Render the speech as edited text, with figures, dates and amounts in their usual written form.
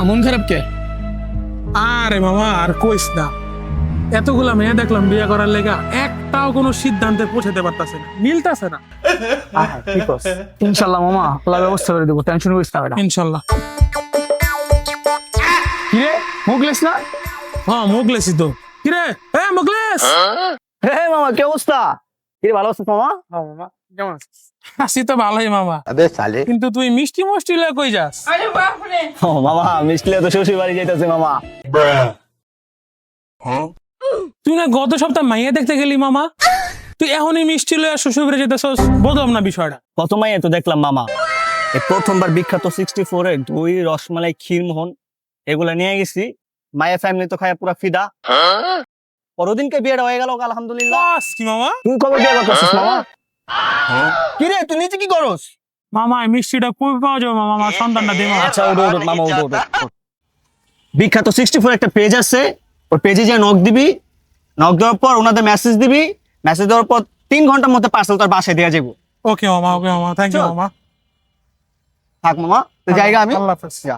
মন খারাপ কে? আরে মামা আর কইস না, এতগুলা মেয়ে দেখলাম বিয়ে করার লেগা একটাও কোনো সিদ্ধান্তে পৌঁছাতে পারতাছে না, মিলতাছে না। ইনশাল্লাহ মামা, আল্লাহ ব্যবস্থা করে দেবো, টেনশন করিস না বেটা। ইনশাল্লাহ। কিরে মুখলেস না? হ্যাঁ মুগলেছি তো। কিরে এ মুগলেশ, হে মামা, কি অবস্থা? কিরে ভালো আছিস মামা? মামা কেমন আছিস? আছি তো ভালোই মামা, अबे साले কিন্তু তুই মিষ্টি মুষ্টি লয়ে কই যাস? ও মামা, মিষ্টিলে তো শ্বশুর বাড়ি যাইতেছে মামা। তুই না গত সপ্তাহ মাইয়া দেখতে গেলি মামা, তুই এখনই মিষ্টি লয়ে শ্বশুর বাড়ি যেতেছস, বোঝাম না বিষয়টা। কত মাইয়া তো দেখলাম মামা, এই প্রথমবার বিখ্যাত 64 এর দই, রসমালাই, ক্ষীরমোহন এগুলা নিয়ে গেছি। মায়ের ফ্যামিলি তো খায় পুরা ফিদা। পরদিনকে বিয়েটা হয়ে গেল, আলহামদুলিল্লাহ। বাস কি মামা? তুই কবে বিয়ে করতেছিস মামা? কি রে, তুই নিচে কি করস? মামা এই মিষ্টিটা কই পাওয়া যাবে মামা, আমার সন্তানটা দে মামা। আচ্ছা ওটো ওটো মামা, ওটো ওটো। বিখ্যাত 64 একটা পেজ আছে, ওই পেজে যা নক দিবি, নক দেওয়ার পর ওনাদের মেসেজ দিবি, মেসেজ দেওয়ার পর 3 ঘন্টার মধ্যে পার্সেল তোর বাসায় দেওয়া যাবো। ওকে মামা, ওকে মামা, থ্যাংক ইউ মামা। থাক মামা, তো জায়গা আমি আল্লাহ হাফেজ। যা।